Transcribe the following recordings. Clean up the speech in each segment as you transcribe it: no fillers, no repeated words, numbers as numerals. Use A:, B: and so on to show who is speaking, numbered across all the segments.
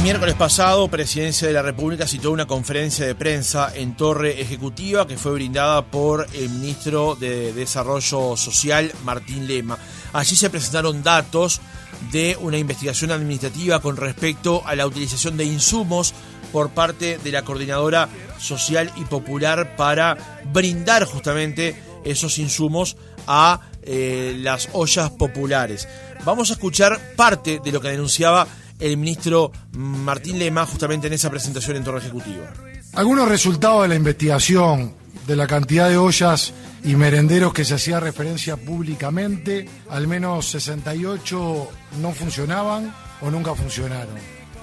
A: miércoles pasado, Presidencia de la República citó una conferencia de prensa en Torre Ejecutiva que fue brindada por el ministro de Desarrollo Social, Martín Lema. Allí se presentaron datos de una investigación administrativa con respecto a la utilización de insumos por parte de la Coordinadora Social y Popular para brindar justamente esos insumos a las ollas populares. Vamos a escuchar parte de lo que denunciaba el ministro Martín Lema justamente en esa presentación en Torre Ejecutiva.
B: Algunos resultados de la investigación de la cantidad de ollas y merenderos que se hacía referencia públicamente, al menos 68 no funcionaban o nunca funcionaron.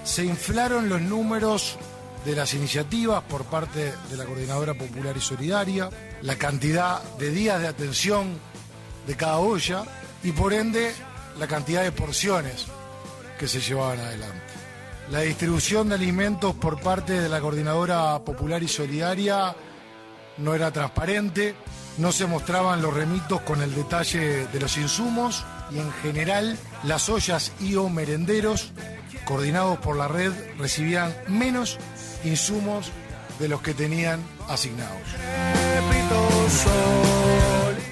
B: Se inflaron los números de las iniciativas por parte de la Coordinadora Popular y Solidaria, la cantidad de días de atención de cada olla y por ende la cantidad de porciones que se llevaban adelante. La distribución de alimentos por parte de la Coordinadora Popular y Solidaria no era transparente, no se mostraban los remitos con el detalle de los insumos y en general las ollas y o merenderos coordinados por la red recibían menos insumos de los que tenían asignados.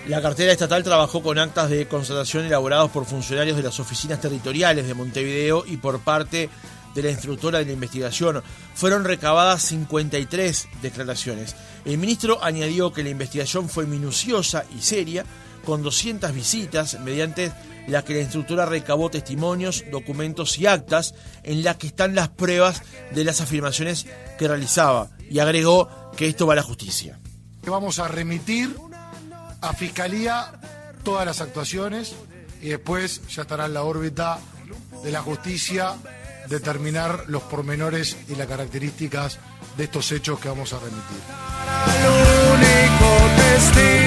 A: La cartera estatal trabajó con actas de constatación elaborados por funcionarios de las oficinas territoriales de Montevideo y por parte de la instructora de la investigación. Fueron recabadas 53 declaraciones. El ministro añadió que la investigación fue minuciosa y seria, con 200 visitas, mediante las que la instructora recabó testimonios, documentos y actas en las que están las pruebas de las afirmaciones que realizaba. Y agregó que esto va a la justicia.
B: Vamos a remitir a Fiscalía todas las actuaciones y después ya estará en la órbita de la justicia determinar los pormenores y las características de estos hechos que vamos a remitir.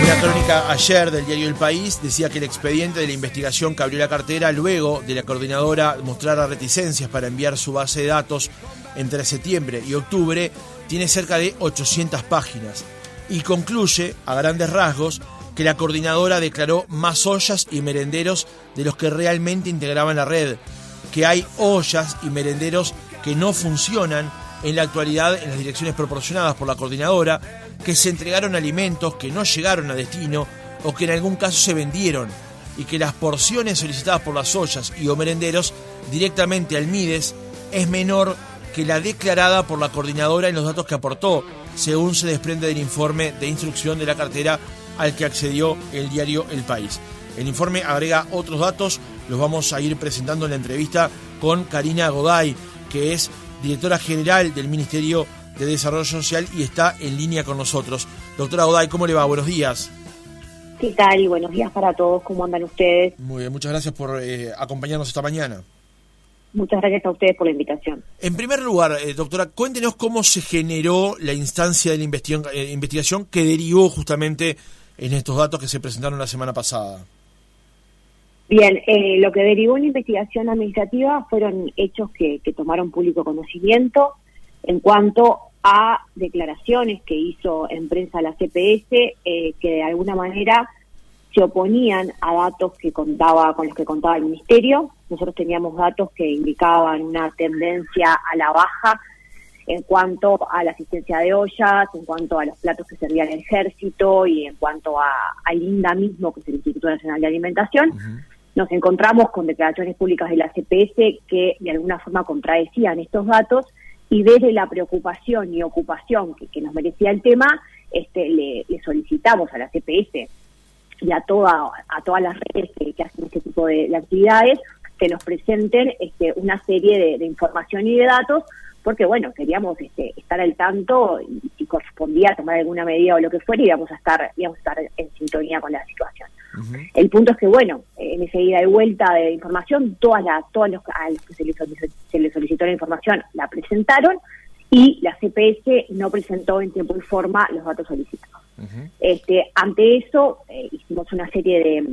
A: Una crónica ayer del diario El País decía que el expediente de la investigación que abrió la cartera luego de la coordinadora mostrara reticencias para enviar su base de datos entre septiembre y octubre tiene cerca de 800 páginas y concluye a grandes rasgos que la coordinadora declaró más ollas y merenderos de los que realmente integraban la red, que hay ollas y merenderos que no funcionan en la actualidad en las direcciones proporcionadas por la coordinadora, que se entregaron alimentos que no llegaron a destino o que en algún caso se vendieron, y que las porciones solicitadas por las ollas y o merenderos directamente al MIDES es menor que la declarada por la coordinadora en los datos que aportó, según se desprende del informe de instrucción de la cartera al que accedió el diario El País. El informe agrega otros datos, los vamos a ir presentando en la entrevista con Karina Goday, que es directora general del Ministerio de Desarrollo Social y está en línea con nosotros. Doctora Goday, ¿cómo le va? Buenos días.
C: ¿Qué tal? Buenos días para todos. ¿Cómo andan ustedes?
A: Muy bien, muchas gracias por acompañarnos esta mañana.
C: Muchas gracias a ustedes por la invitación.
A: En primer lugar, doctora, cuéntenos cómo se generó la instancia de la investigación que derivó justamente en estos datos que se presentaron la semana pasada.
C: Bien, lo que derivó en la investigación administrativa fueron hechos que tomaron público conocimiento en cuanto a declaraciones que hizo en prensa la CPS que de alguna manera se oponían a datos con los que contaba el Ministerio. Nosotros teníamos datos que indicaban una tendencia a la baja en cuanto a la asistencia de ollas, en cuanto a los platos que servía el ejército y en cuanto al INDA mismo, que es el Instituto Nacional de Alimentación. Uh-huh. Nos encontramos con declaraciones públicas de la CPS que de alguna forma contradecían estos datos y desde la preocupación y ocupación que nos merecía el tema, le solicitamos a la CPS y a todas las redes que hacen este tipo de actividades que nos presenten una serie de información y de datos, porque bueno, queríamos estar al tanto y si correspondía tomar alguna medida o lo que fuera, íbamos a estar en sintonía con la situación. Uh-huh. El punto es que bueno, en esa ida y vuelta de información, todos los que se les solicitó la información la presentaron y la CPS no presentó en tiempo y forma los datos solicitados. Uh-huh. Ante eso hicimos una serie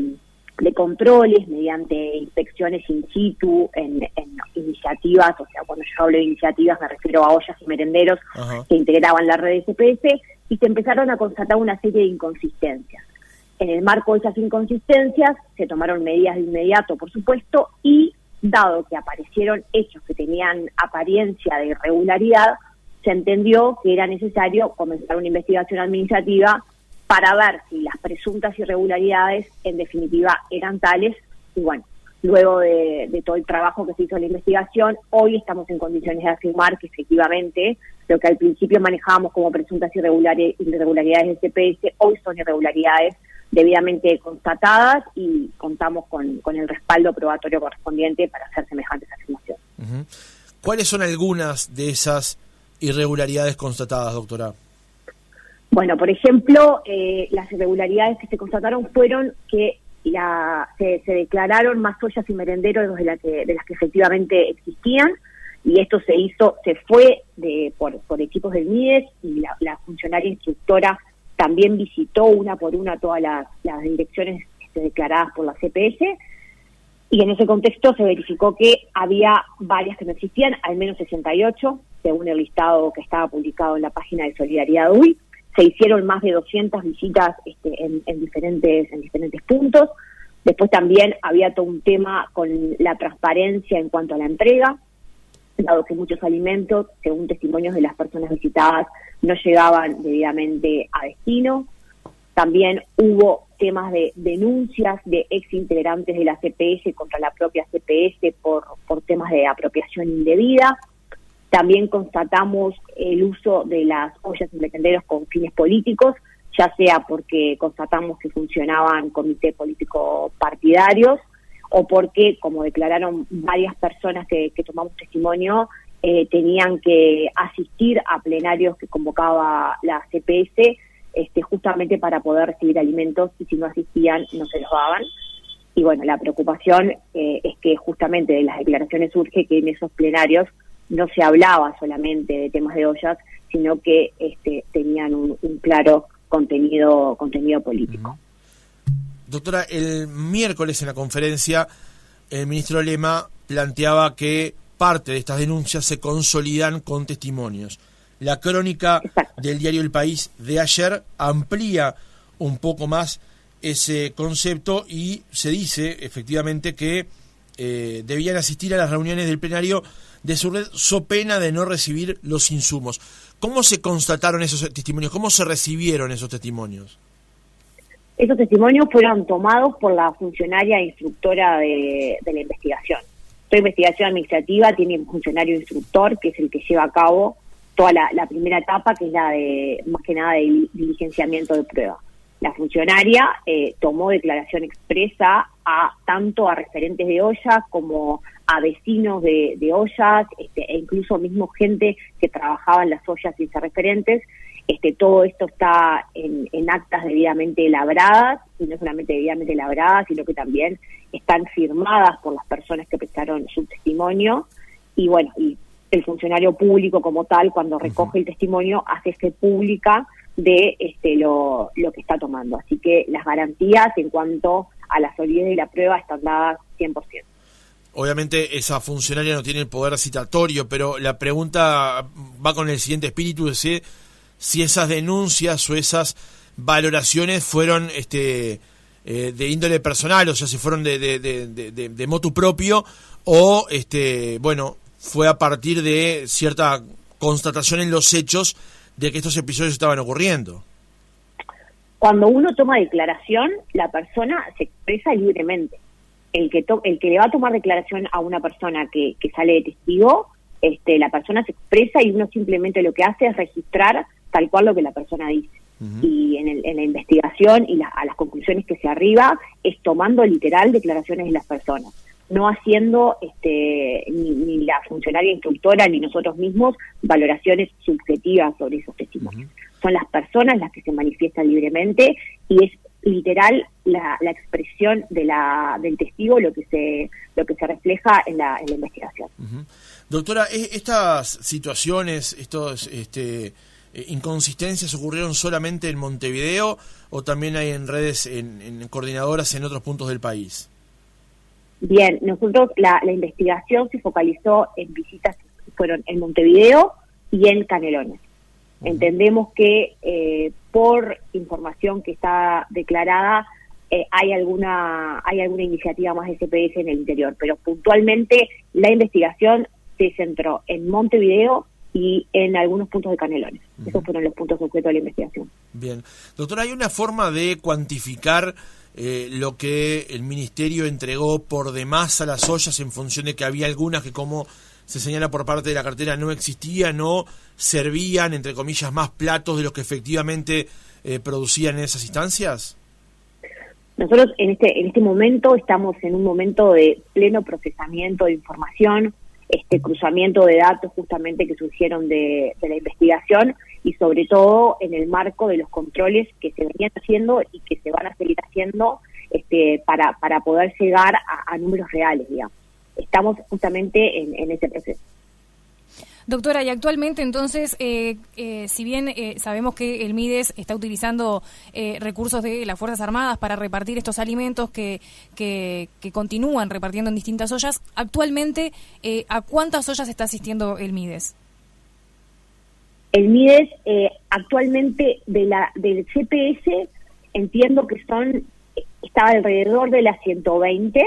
C: de controles mediante inspecciones in situ en iniciativas, o sea, cuando yo hablo de iniciativas me refiero a ollas y merenderos uh-huh. que integraban la red de CPS y se empezaron a constatar una serie de inconsistencias. En el marco de esas inconsistencias se tomaron medidas de inmediato, por supuesto, y dado que aparecieron hechos que tenían apariencia de irregularidad, se entendió que era necesario comenzar una investigación administrativa para ver si las presuntas irregularidades en definitiva eran tales. Y bueno, luego de todo el trabajo que se hizo en la investigación, hoy estamos en condiciones de afirmar que efectivamente lo que al principio manejábamos como presuntas irregularidades del CPS, hoy son irregularidades debidamente constatadas y contamos con el respaldo probatorio correspondiente para hacer semejantes afirmaciones.
A: Uh-huh. ¿Cuáles son algunas de esas irregularidades constatadas, doctora?
C: Bueno, por ejemplo, las irregularidades que se constataron fueron que se declararon más ollas y merenderos de las que efectivamente existían, y esto se fue por equipos del MIDES, y la funcionaria instructora también visitó una por una todas las direcciones declaradas por la CPS, y en ese contexto se verificó que había varias que no existían, al menos 68, según el listado que estaba publicado en la página de Solidaridad UI. Se hicieron más de 200 visitas en diferentes puntos. Después también había todo un tema con la transparencia en cuanto a la entrega, dado que muchos alimentos, según testimonios de las personas visitadas, no llegaban debidamente a destino. También hubo temas de denuncias de exintegrantes de la CPS contra la propia CPS por temas de apropiación indebida. También constatamos el uso de las ollas y merenderos con fines políticos, ya sea porque constatamos que funcionaban comités políticos partidarios, o porque, como declararon varias personas que tomamos testimonio, tenían que asistir a plenarios que convocaba la CPS justamente para poder recibir alimentos, y si no asistían no se los daban. Y bueno, la preocupación es que justamente de las declaraciones surge que en esos plenarios no se hablaba solamente de temas de ollas, sino que tenían un claro contenido político.
A: Doctora, el miércoles en la conferencia el ministro Lema planteaba que parte de estas denuncias se consolidan con testimonios. La crónica del diario El País de ayer amplía un poco más ese concepto y se dice efectivamente que debían asistir a las reuniones del plenario de su red so pena de no recibir los insumos. ¿Cómo se constataron esos testimonios? ¿Cómo se recibieron esos testimonios?
C: Esos testimonios fueron tomados por la funcionaria instructora de la investigación. Toda investigación administrativa tiene un funcionario instructor, que es el que lleva a cabo toda la primera etapa, que es la de, más que nada, de diligenciamiento de prueba. La funcionaria tomó declaración expresa tanto a referentes de ollas como a vecinos de ollas, e incluso mismo gente que trabajaba en las ollas sin ser referentes. Todo esto está en actas debidamente labradas, y no solamente debidamente labradas, sino que también están firmadas por las personas que prestaron su testimonio. Y bueno, y el funcionario público como tal, cuando recoge el testimonio, hace fe pública de lo que está tomando. Así que las garantías en cuanto a la solidez de la prueba están dadas 100%.
A: Obviamente esa funcionaria no tiene el poder citatorio, pero la pregunta va con el siguiente espíritu, de si esas denuncias o esas valoraciones fueron de índole personal, o sea, si fueron de motu propio, o bueno, fue a partir de cierta constatación en los hechos de que estos episodios estaban ocurriendo.
C: Cuando uno toma declaración, la persona se expresa libremente. El que le va a tomar declaración a una persona que sale de testigo, la persona se expresa y uno simplemente lo que hace es registrar tal cual lo que la persona dice. Uh-huh. Y en la investigación y a las conclusiones que se arriba es tomando literal declaraciones de las personas, no haciendo ni la funcionaria instructora ni nosotros mismos valoraciones subjetivas sobre esos testimonios. Uh-huh. Son las personas las que se manifiestan libremente y es literal la expresión del testigo lo que se refleja en la investigación. Uh-huh.
A: Doctora, estas situaciones, estos inconsistencias ocurrieron solamente en Montevideo o también hay en redes, en coordinadoras en otros puntos del país?
C: Bien, nosotros la investigación se focalizó en visitas que fueron en Montevideo y en Canelones. Uh-huh. Entendemos que por información que está declarada hay alguna iniciativa más de CPS en el interior, pero puntualmente la investigación se centró en Montevideo y en algunos puntos de Canelones. Esos fueron los puntos objeto de la investigación.
A: Bien. Doctora, ¿hay una forma de cuantificar lo que el Ministerio entregó por demás a las ollas en función de que había algunas que, como se señala por parte de la cartera, no existían, no servían, entre comillas, más platos de los que efectivamente producían en esas instancias?
C: Nosotros en este momento estamos en un momento de pleno procesamiento de información, cruzamiento de datos justamente que surgieron de la investigación y sobre todo en el marco de los controles que se venían haciendo y que se van a seguir haciendo para poder llegar a números reales, digamos. Estamos justamente en ese proceso.
D: Doctora, y actualmente entonces, si bien sabemos que el MIDES está utilizando recursos de las Fuerzas Armadas para repartir estos alimentos que continúan repartiendo en distintas ollas, actualmente, ¿a cuántas ollas está asistiendo el MIDES?
C: El MIDES actualmente del CPS entiendo que está alrededor de las 120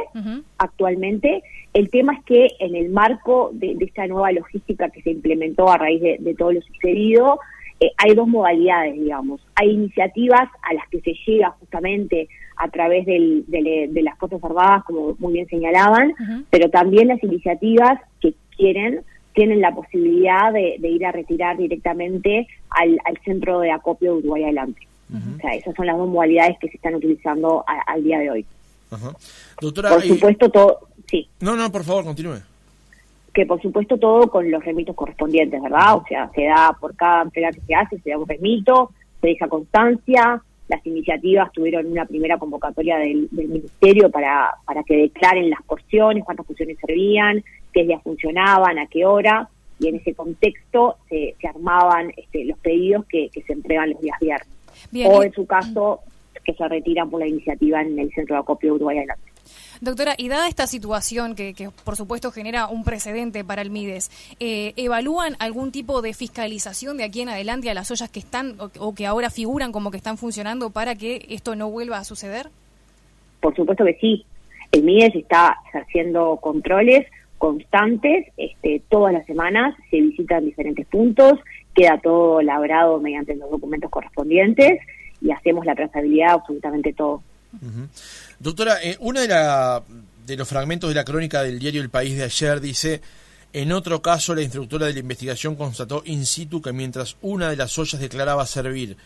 C: actualmente. El tema es que en el marco de esta nueva logística que se implementó a raíz de todo lo sucedido, hay dos modalidades, digamos. Hay iniciativas a las que se llega justamente a través de las Fuerzas Armadas, como muy bien señalaban, pero también las iniciativas que tienen la posibilidad de ir a retirar directamente al centro de acopio de Uruguay Adelante. O sea, esas son las dos modalidades que se están utilizando al día de hoy.
A: Doctora,
C: por supuesto, todo... Sí.
A: No, por favor, continúe.
C: Que por supuesto todo con los remitos correspondientes, ¿verdad? O sea, se da por cada entrega que se hace, se da un remito, se deja constancia. Las iniciativas tuvieron una primera convocatoria del Ministerio para que declaren las porciones, cuántas porciones servían, qué días funcionaban, a qué hora, y en ese contexto se armaban los pedidos que se entregan los días viernes. Bien, o en su caso, que se retiran por la iniciativa en el centro de acopio de Uruguay Adelante.
D: Doctora, y dada esta situación que por supuesto genera un precedente para el MIDES, ¿evalúan algún tipo de fiscalización de aquí en adelante a las ollas que están o que ahora figuran como que están funcionando para que esto no vuelva a suceder?
C: Por supuesto que sí. El MIDES está haciendo controles constantes, todas las semanas se visitan diferentes puntos, queda todo labrado mediante los documentos correspondientes y hacemos la trazabilidad de absolutamente todo.
A: Doctora, uno de los fragmentos de la crónica del diario El País de ayer dice: en otro caso, la instructora de la investigación constató in situ que mientras una de las ollas declaraba servir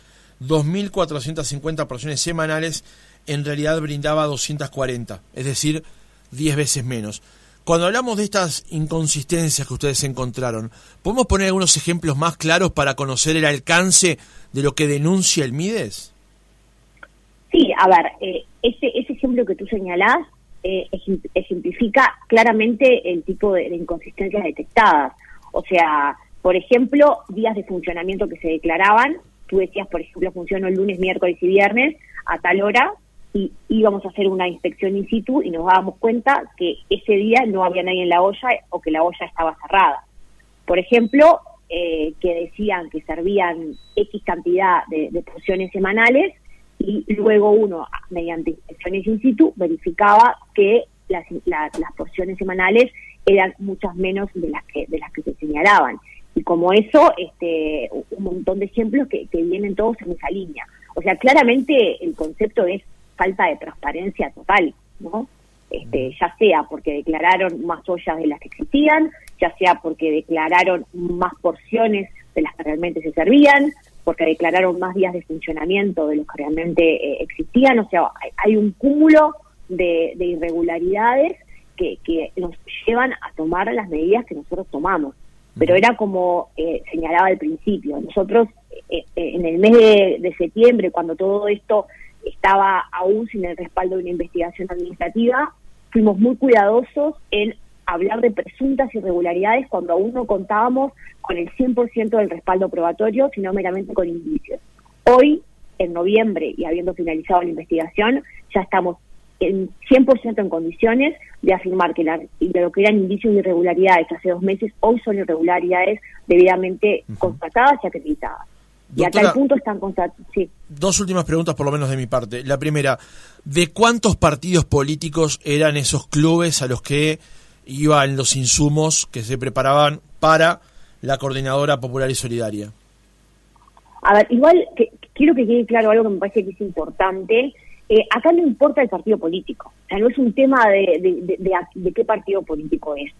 A: 2.450 porciones semanales, en realidad brindaba 240, es decir, 10 veces menos. Cuando hablamos de estas inconsistencias que ustedes encontraron, ¿podemos poner algunos ejemplos más claros para conocer el alcance de lo que denuncia el MIDES?
C: Sí, a ver, ese ejemplo que tú señalás ejemplifica claramente el tipo de inconsistencias detectadas. O sea, por ejemplo, días de funcionamiento que se declaraban, tú decías, por ejemplo, funcionó el lunes, miércoles y viernes a tal hora, y íbamos a hacer una inspección in situ y nos dábamos cuenta que ese día no había nadie en la olla o que la olla estaba cerrada. Por ejemplo, que decían que servían X cantidad de porciones semanales y luego uno, mediante inspecciones in situ, verificaba que las porciones semanales eran muchas menos de las que se señalaban. Y como eso, un montón de ejemplos que vienen todos en esa línea. O sea, claramente el concepto es falta de transparencia total, ¿no? Ya sea porque declararon más ollas de las que existían, ya sea porque declararon más porciones de las que realmente se servían, porque declararon más días de funcionamiento de los que realmente existían. O sea, hay un cúmulo de irregularidades que nos llevan a tomar las medidas que nosotros tomamos. Pero era como señalaba al principio, nosotros en el mes de septiembre, cuando todo esto estaba aún sin el respaldo de una investigación administrativa, fuimos muy cuidadosos en hablar de presuntas irregularidades cuando aún no contábamos con el 100% del respaldo probatorio, sino meramente con indicios. Hoy, en noviembre, y habiendo finalizado la investigación, ya estamos en 100% en condiciones de afirmar que de lo que eran indicios de irregularidades hace 2 meses, hoy son irregularidades debidamente constatadas y acreditadas. Y a tal punto están constatados. Sí.
A: Dos últimas preguntas por lo menos de mi parte. La primera, ¿de cuántos partidos políticos eran esos clubes a los que iban los insumos que se preparaban para la Coordinadora Popular y Solidaria?
C: A ver, igual quiero que quede claro algo que me parece que es importante. Acá no importa el partido político. O sea, no es un tema de qué partido político es.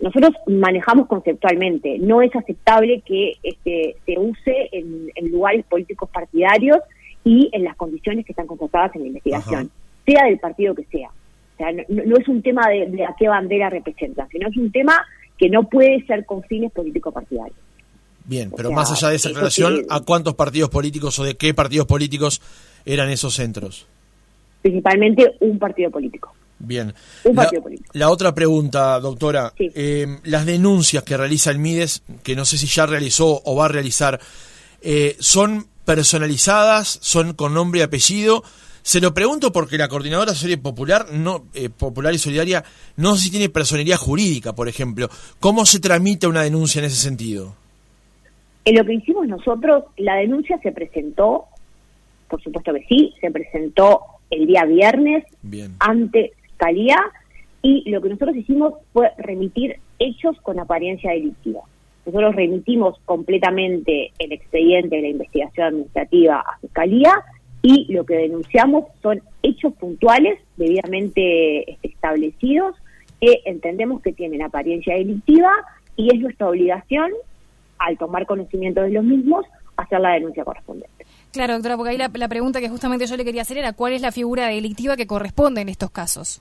C: Nosotros manejamos conceptualmente. No es aceptable que se use en lugares políticos partidarios y en las condiciones que están constatadas en la investigación, sea del partido que sea. O sea, no es un tema de a qué bandera representa, sino es un tema que no puede ser con fines político-partidarios.
A: Bien, pero más allá de esa aclaración, ¿a cuántos partidos políticos o de qué partidos políticos eran esos centros?
C: Principalmente un partido político.
A: Bien.
C: Un partido político.
A: La otra pregunta, doctora,
C: sí.
A: Las denuncias que realiza el MIDES, que no sé si ya realizó o va a realizar, ¿son personalizadas? ¿Son con nombre y apellido? Se lo pregunto porque la Coordinadora Popular y Solidaria no sé si tiene personería jurídica, por ejemplo. ¿Cómo se tramita una denuncia en ese sentido?
C: En lo que hicimos nosotros, la denuncia se presentó, por supuesto que sí, se presentó el día viernes ante Fiscalía, y lo que nosotros hicimos fue remitir hechos con apariencia delictiva. Nosotros remitimos completamente el expediente de la investigación administrativa a Fiscalía, y lo que denunciamos son hechos puntuales debidamente establecidos que entendemos que tienen apariencia delictiva, y es nuestra obligación, al tomar conocimiento de los mismos, hacer la denuncia correspondiente.
D: Claro, doctora, porque ahí la pregunta que justamente yo le quería hacer era ¿cuál es la figura delictiva que corresponde en estos casos?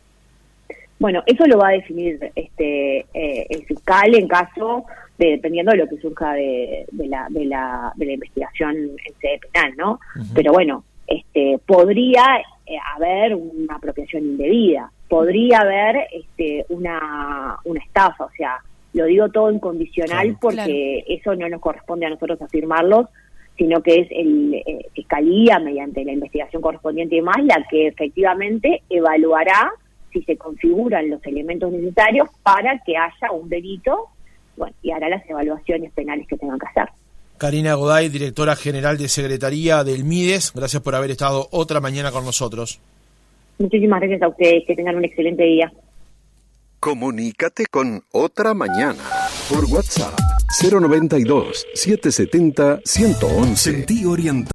C: Bueno, eso lo va a definir el fiscal en caso de, dependiendo de lo que surja de la investigación en sede penal, ¿no? Pero bueno, podría haber una apropiación indebida, podría haber una estafa, o sea, lo digo todo incondicional porque eso no nos corresponde a nosotros afirmarlos, sino que es Fiscalía, mediante la investigación correspondiente y demás, la que efectivamente evaluará si se configuran los elementos necesarios para que haya un delito, bueno, y hará las evaluaciones penales que tengan que hacer.
A: Karina Goday, directora general de Secretaría del MIDES, gracias por haber estado otra mañana con nosotros.
C: Muchísimas gracias a ustedes, que tengan un excelente día.
E: Comunícate con Otra Mañana por WhatsApp 092 770 111. Sentí orientado.